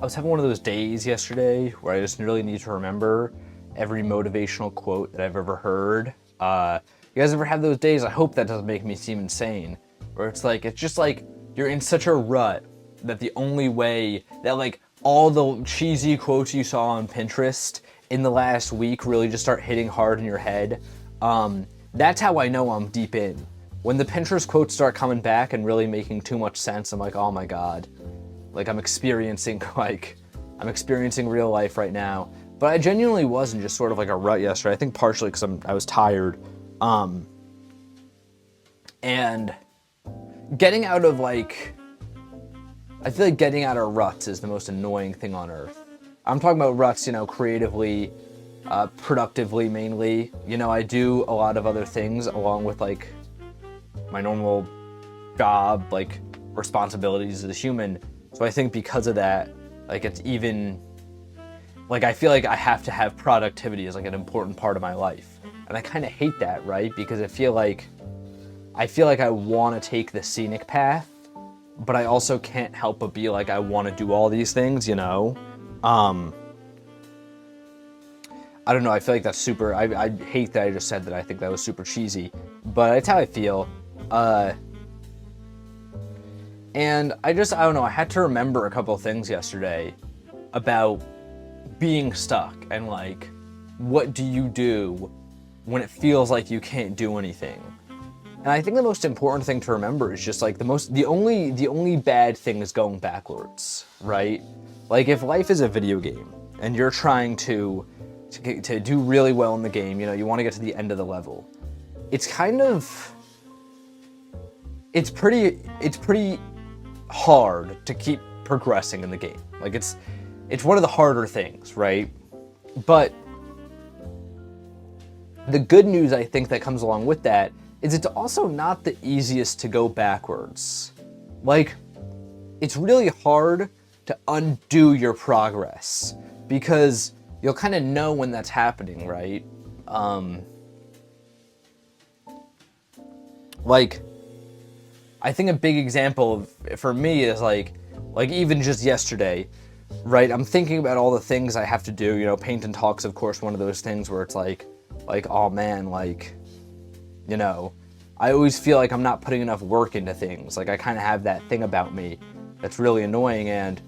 I was having one of those days yesterday where I just really need to remember every motivational quote that I've ever heard. You guys ever have those days? I hope that doesn't make me seem insane. Where it's just like you're in such a rut that the only way that like all the cheesy quotes you saw on Pinterest in the last week really just start hitting hard in your head. That's how I know I'm deep in. When the Pinterest quotes start coming back and really making too much sense, I'm like, oh my God. Like I'm experiencing real life right now. But I genuinely wasn't just sort of like a rut yesterday. I think partially because I was tired. And getting out of I feel like getting out of ruts is the most annoying thing on earth. I'm talking about ruts, creatively, productively mainly. I do a lot of other things along with like my normal job, like responsibilities as a human. So I think because of that, like it's even, like I feel like I have to have productivity as like an important part of my life. And I kind of hate that, right? Because I feel like I want to take the scenic path, but I also can't help but be like, I want to do all these things, I don't know, I feel like that's super, I hate that I just said that. I think that was super cheesy, but it's how I feel. And I don't know, I had to remember a couple of things yesterday about being stuck and like, what do you do when it feels like you can't do anything? And I think the most important thing to remember is just like the only bad thing is going backwards, right? Like if life is a video game and you're trying to do really well in the game, you want to get to the end of the level. It's pretty hard to keep progressing in the game. Like it's one of the harder things, right? But the good news I think that comes along with that is it's also not the easiest to go backwards. Like it's really hard to undo your progress because you'll kind of know when that's happening, right? Like I think a big example for me is like even just yesterday, right? I'm thinking about all the things I have to do. Paint&Talk's of course one of those things where it's like, oh man, I always feel like I'm not putting enough work into things. Like I kind of have that thing about me that's really annoying, and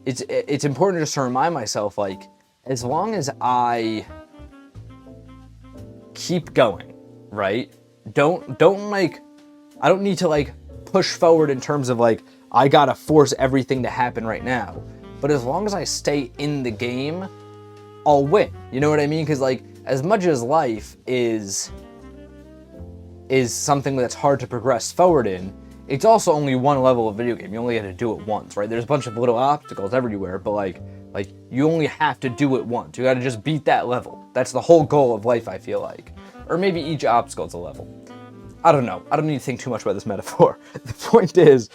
it's important just to remind myself, like, as long as I keep going, right? I don't need to like push forward in terms of like, I gotta force everything to happen right now. But as long as I stay in the game, I'll win. You know what I mean? Because like, as much as life is something that's hard to progress forward in, it's also only one level of video game. You only have to do it once, right? There's a bunch of little obstacles everywhere, but like you only have to do it once. You gotta just beat that level. That's the whole goal of life, I feel like. Or maybe each obstacle is a level. I don't know. I don't need to think too much about this metaphor. The point is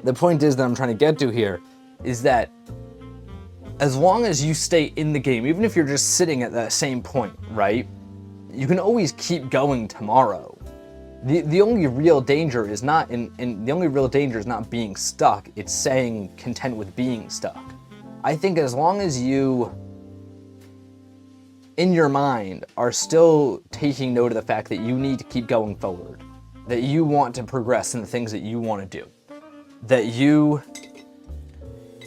that I'm trying to get to here is that as long as you stay in the game, even if you're just sitting at that same point, right? You can always keep going tomorrow. The only real danger is not being stuck. It's staying content with being stuck. I think as long as you, in your mind, are still taking note of the fact that you need to keep going forward, that you want to progress in the things that you want to do, that you,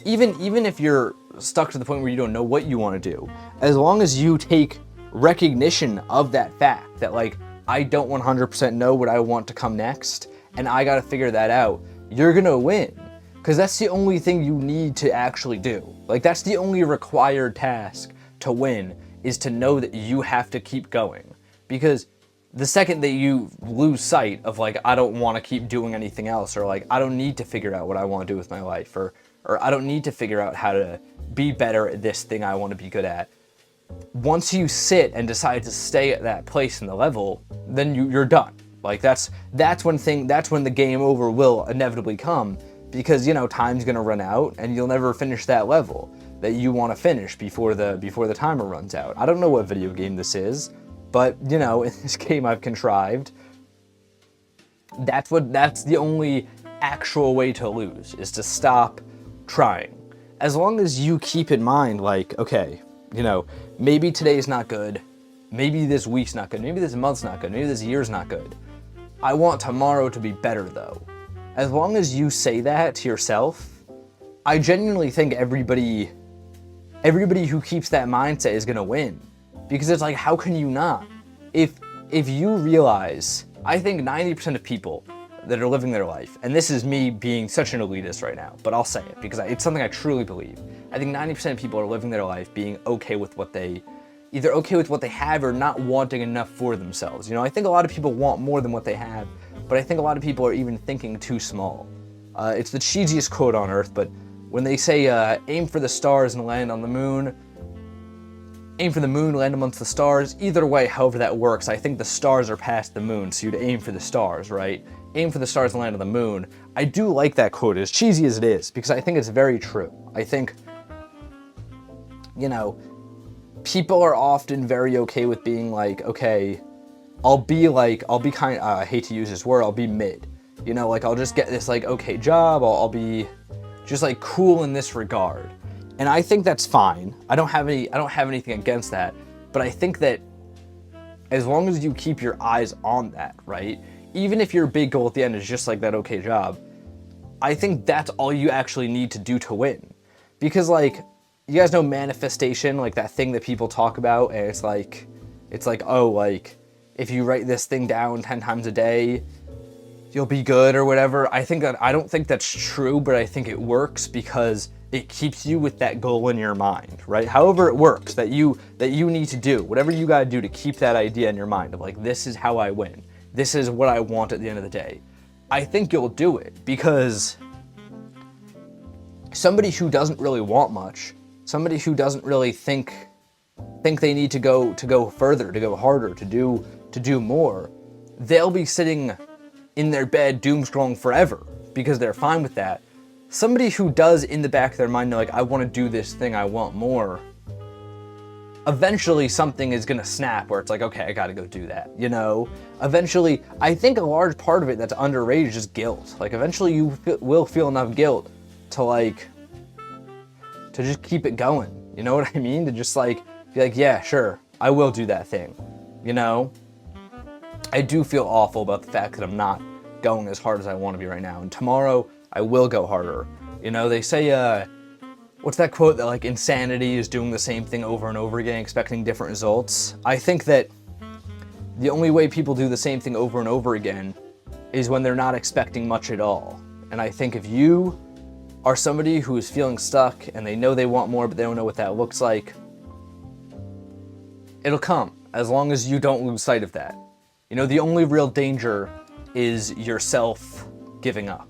even if you're stuck to the point where you don't know what you want to do, as long as you take recognition of that fact that like, I don't 100% know what I want to come next, and I gotta figure that out, you're gonna win. Because that's the only thing you need to actually do. Like that's the only required task to win, is to know that you have to keep going. Because the second that you lose sight of like, I don't want to keep doing anything else, or like, I don't need to figure out what I want to do with my life, or I don't need to figure out how to be better at this thing I want to be good at. Once you sit and decide to stay at that place in the level, then you're done. Like that's when the game over will inevitably come, because time's gonna run out and you'll never finish that level that you want to finish before the timer runs out. I don't know what video game this is, but in this game I've contrived, that's the only actual way to lose, is to stop trying. As long as you keep in mind, like, okay, maybe today's not good, maybe this week's not good, maybe this month's not good, maybe this year's not good. I want tomorrow to be better though. As long as you say that to yourself, I genuinely think everybody who keeps that mindset is gonna win. Because it's like, how can you not? If you realize, I think 90% of people that are living their life, and this is me being such an elitist right now, but I'll say it because it's something I truly believe. I think 90% of people are living their life being okay with what they have or not wanting enough for themselves. I think a lot of people want more than what they have, but I think a lot of people are even thinking too small. It's the cheesiest quote on earth, but when they say, aim for the stars and land on the moon, aim for the moon, land amongst the stars, either way, however that works, I think the stars are past the moon, so you'd aim for the stars, right? Aim for the stars and land on the moon. I do like that quote, as cheesy as it is, because I think it's very true. I think, people are often very okay with being like, okay, I'll be kind, I hate to use this word, I'll be mid. I'll just get this okay job, I'll be just cool in this regard. And I think that's fine. I don't have anything against that, but I think that as long as you keep your eyes on that, right? Even if your big goal at the end is just that okay job, I think that's all you actually need to do to win. Because you guys know manifestation, that thing that people talk about, and it's if you write this thing down 10 times a day, you'll be good or whatever. I don't think that's true, but I think it works because it keeps you with that goal in your mind, right? However it works, that you need to do, whatever you gotta do to keep that idea in your mind of this is how I win. This is what I want at the end of the day. I think you'll do it because somebody who doesn't really want much, somebody who doesn't really think they need to go further, to go harder, to do more, they'll be sitting in their bed doom scrolling forever because they're fine with that. Somebody who does in the back of their mind know I want to do this thing, I want more, eventually something is gonna snap where it's okay, I gotta go do that, Eventually, I think a large part of it that's underrated is just guilt. Eventually you will feel enough guilt to just keep it going. You know what I mean? To just be yeah, sure, I will do that thing, I do feel awful about the fact that I'm not going as hard as I want to be right now. And tomorrow, I will go harder. They say, what's that quote that insanity is doing the same thing over and over again, expecting different results? I think that the only way people do the same thing over and over again is when they're not expecting much at all. And I think if you are somebody who is feeling stuck and they know they want more, but they don't know what that looks like, it'll come, as long as you don't lose sight of that. The only real danger is yourself giving up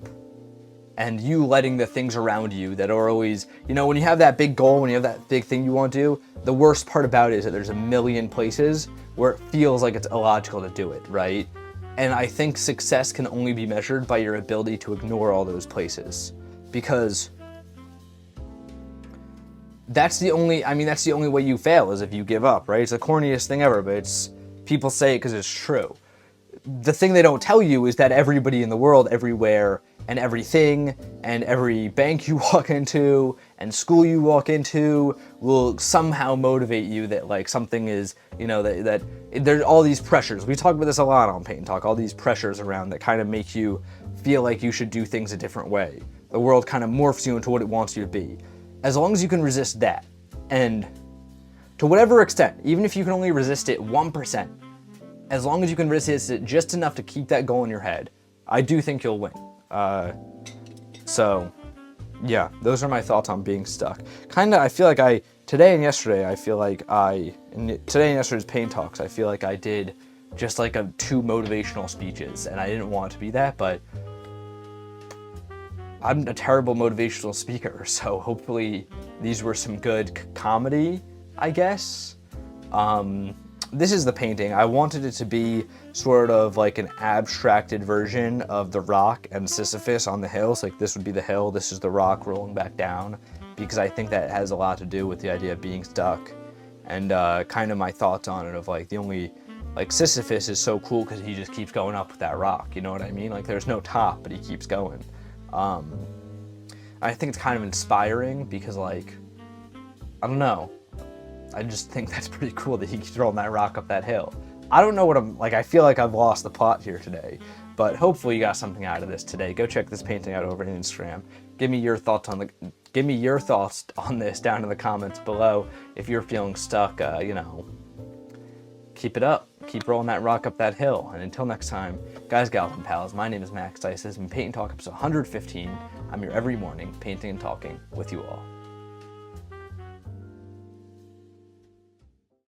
and you letting the things around you that are always, when you have that big goal, when you have that big thing you want to do, the worst part about it is that there's a million places where it feels like it's illogical to do it, right? And I think success can only be measured by your ability to ignore all those places, because that's the only way you fail, is if you give up, right? It's the corniest thing ever, but people say it because it's true. The thing they don't tell you is that everybody in the world, everywhere, and everything, and every bank you walk into, and school you walk into, will somehow motivate you that something is, that there's all these pressures. We talk about this a lot on Paint and Talk, all these pressures around that kind of make you feel like you should do things a different way. The world kind of morphs you into what it wants you to be. As long as you can resist that, and to whatever extent, even if you can only resist it 1%, as long as you can resist it just enough to keep that goal in your head, I do think you'll win. So, yeah, those are my thoughts on being stuck. I feel like today and yesterday's Paint Talks, I feel like I did just 2 motivational speeches, and I didn't want it to be that, but I'm a terrible motivational speaker, so hopefully these were some good comedy, I guess. This is the painting. I wanted it to be sort of an abstracted version of the rock and Sisyphus on the hills. This would be the hill, this is the rock rolling back down, because I think that has a lot to do with the idea of being stuck, and kind of my thoughts on it of the only, Sisyphus is so cool because he just keeps going up with that rock, you know what I mean? There's no top, but he keeps going. I I think it's kind of inspiring because, like, I don't know. I just think that's pretty cool that he keeps rolling that rock up that hill. I don't know what I'm, like, I feel like I've lost the plot here today, but hopefully you got something out of this today. Go check this painting out over on Instagram. Give me your thoughts on this down in the comments below. If you're feeling stuck, keep it up. Keep rolling that rock up that hill. And until next time, guys, gals, and pals, my name is Max Dice. This has been Paint and Talk episode 115. I'm here every morning, painting and talking with you all.